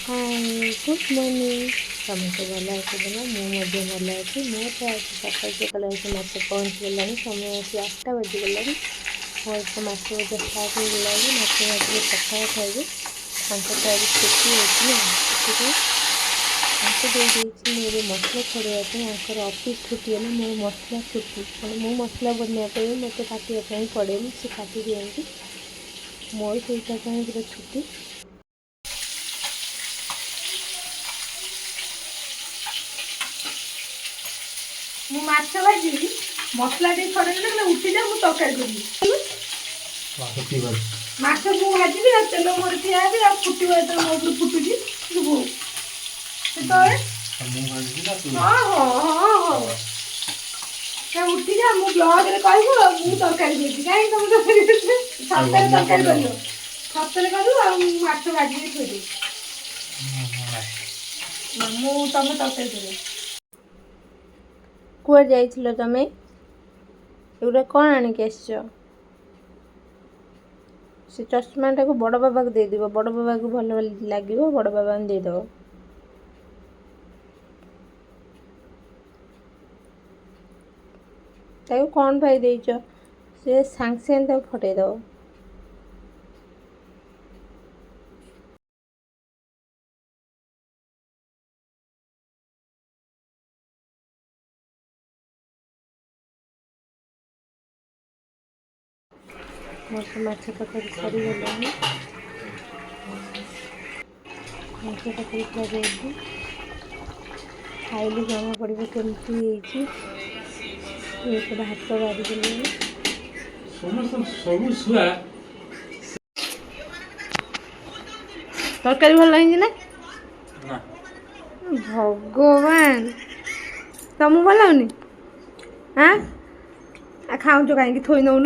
hi good morning समस्त भल आसना मुझे भल अच्छी मैं तो आज सकाल सकाल आस माछ पहुँचीगला समय आसी 8टा बजीगला मोर तो माछ भजा स्टार्ट हो गला माछ भाजी पखाड़ खाइबे तो आज छुट्टी होती मोर मसला छड़ाई ऑफिस छुट्टी है मोर मसला छुट्टी मो मसला बनाया मत काटापी पड़े से काटी दिखती मोर सहीटा पूरा छुट्टी मु माछ भाजी मसला टे छड़े उठी जा मु तरकारी करी माछ मु भाजी तेल मोर ठिया फुटब जो मो फुटुची हाँ हाँ हाँ हाँ उठी जा मु ब्लॉग रे कहबो मु तरकारी करी काई तुम तरकारी करियो सतरे करू आ माछ भाजी थोई दे मु तमे तरकारी करियो कुआर जाइथिलो तमे एगुरा कौन आणिक आसछ से चश्माटा को बड़ बाबा को दे दिबो बड़ बाबा को भल लागिवो बड़ बाबा ने दे दो ताको कौन भाई देइछ से सांग सांग ताको फटै दो मोर तो माछ तरकारी सरीगला माछ तरकारी पूरा रेडी खाइले जना पड़ो केमती भात बारी तरकारी भल लगी ना भगवान तुम भल होनी हाँ खाऊ कहीं थोई नौ न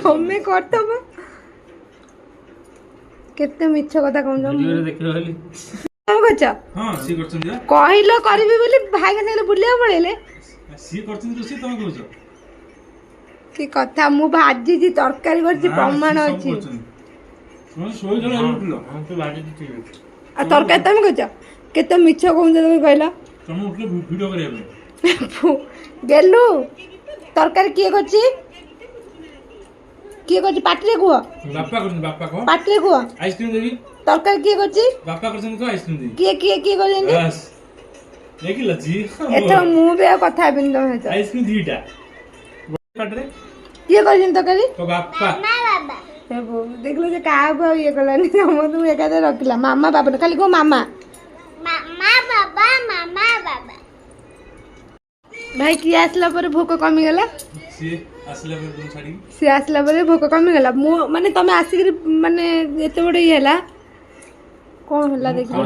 तमें करतब केते मिछ कथा कहल करी बोली भाई के साथ बुलिया पड़ेले कि कथा मु भाजी जी तरकारी करछि प्रमाण अछि आ तरकारी तमे कहछ केते मिछ कहू तमे कहला तमे उठले वीडियो करिया गेलु तरकारी किए करछि पाटरे कुह बापा को पाटरे कुह आइसक्रीम देबी तरकारी किए करछि बापा करछन को आइसक्रीम देबी किए करछन बस देखि लजी एतो मु बे कथा बिन तमे आइसक्रीम दीटा पाटरे किए करछन तरकारी तो बापा हे बो देखलो जे का को ये कलानी हम तू एकादे रखला मामा बाबा खाली को मामा बाबा भाई किए आसला पर भोक कमी गला सी आसला पर भोक कमी गला मो माने तमे आसी माने एते बडे हैला कोन हैला देखो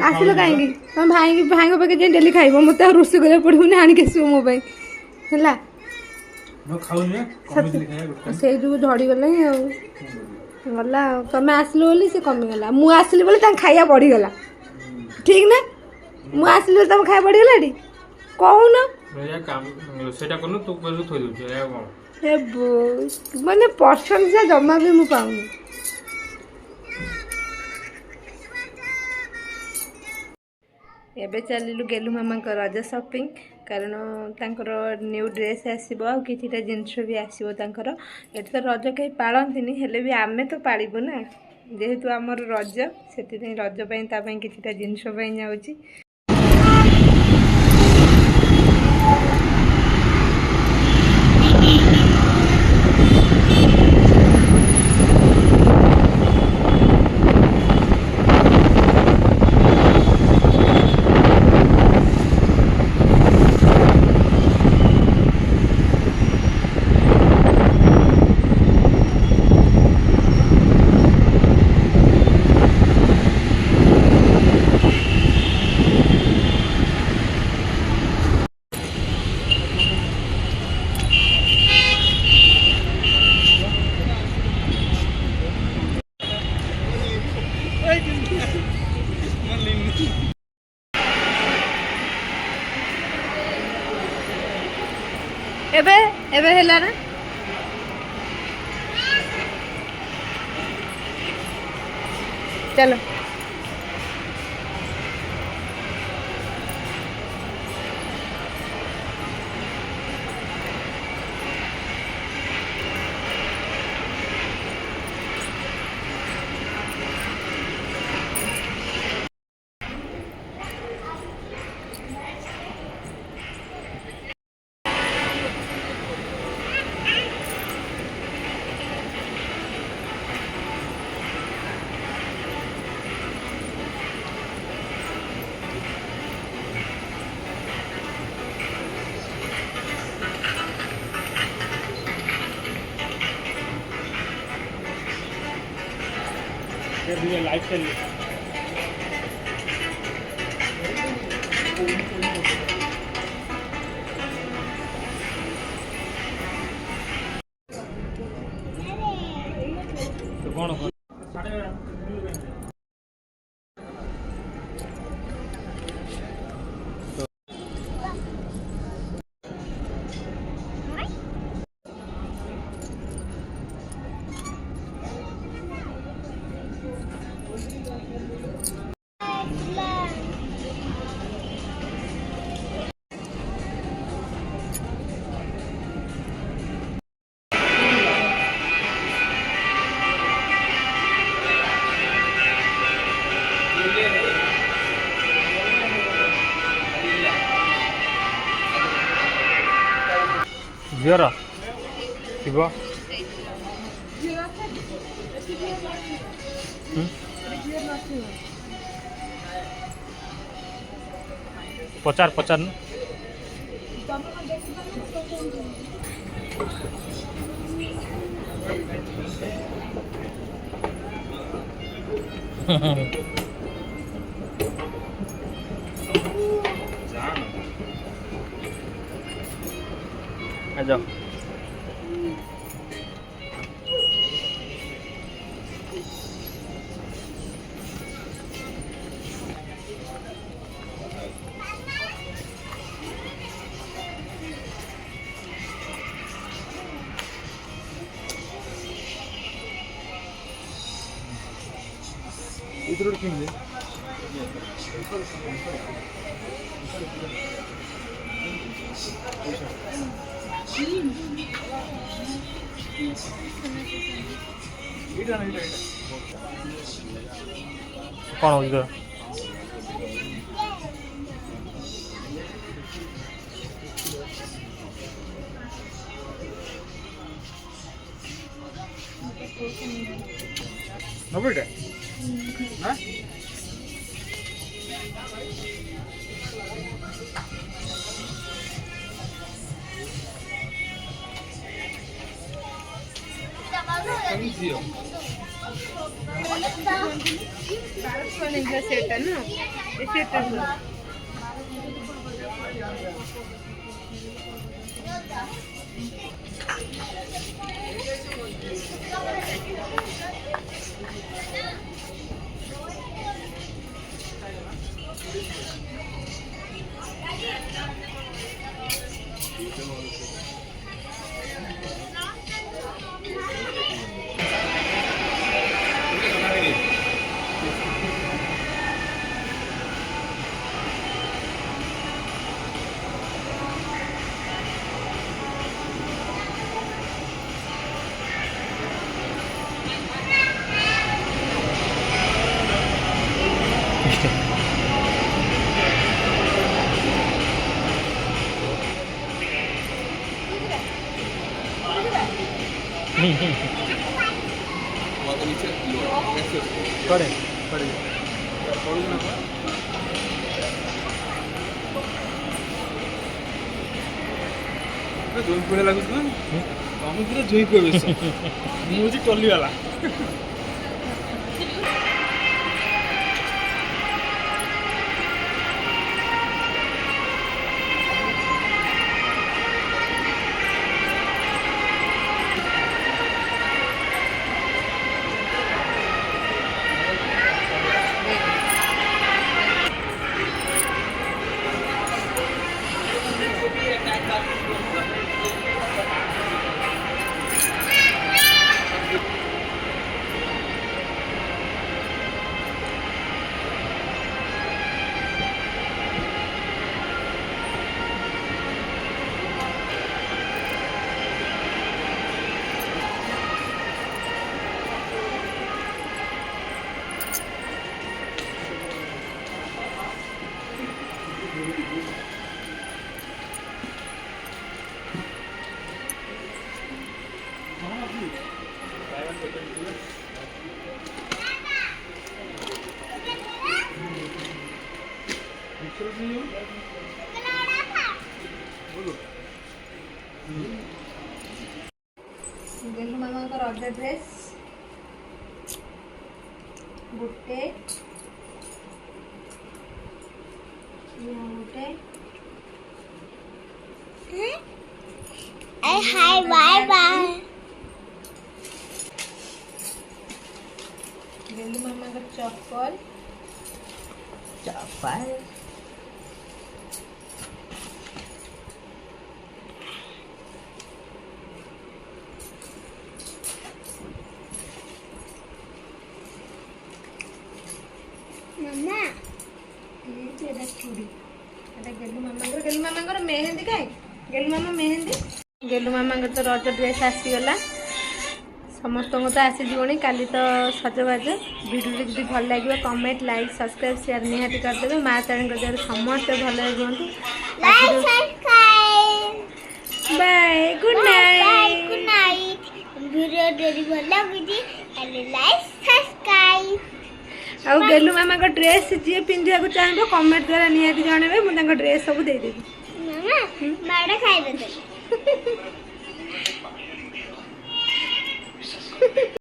आसिलो काहेकी तम भाई को पके जे डेली खाइबो मते रुसी करे पड़ो ने आनी के सो मो भाई हैला न खाउ ने कमी दिली खाया से जो झड़ी गले गला तमे आसलो बोली से कमी गला मु आसली बोली ता खाया बढ़ी गला ठीक ना मु आसली तम खाया बढ़ी गला डी कहू ना सेटा करनु तू कर थोइ दउ ए कोन ए बो माने प्रशंसा जम्मा भी मु पाउनी एबे चलिलु गेलु मामा को रज शॉपिंग कारण तांकर न्यू ड्रेस आसीबो आ किछिटा जिंस भी आसीबो तांकर एत तो रज कहीं पाळंतिनी हेले भी आमे तो पाळिबो ना जेहेतु हमर रज सेति रज पई ता पई किछिटा जिंस पई जाउची एबे एबे हेला ना चलो लाइफ स्टाइल तो कौन ଝିଅର ଥିବ ପଚାର ପଚାର आ जाओ इधर किंग कौन हो इधर नब्बे हाँ सेट है ना सेट करे करे जोई पड़े लगुच ना तुम पूरा जोई पड़े मुझे टली वाला गेलु मामा का रज ड्रेस गुटे गुटे हाय बाय बाय गेलु मामा का चप्पल चप्पल मम्मा ये चूड़ी गेलु मामा मेहंदी कहीं गेलु मामा मेहंदी गेलु मामा तो रज ड्रेस आसीगला समस्त को तो आसीजी काली तो सजबाज वीडियो जी भल लगे कमेंट लाइक सब्सक्राइब शेयर निहाती करदेवे माँ तारी कर समस्ते भले रुहतु bye good night good night video डेली भल लगी लाइक सब्सक्राइब आउ गेलु मामा का ड्रेस जी पिंधा को चाहिए कमेंट द्वारा निहाती जनइबे मुझे ड्रेस सब देदेवी मामा माड़ा खाई दे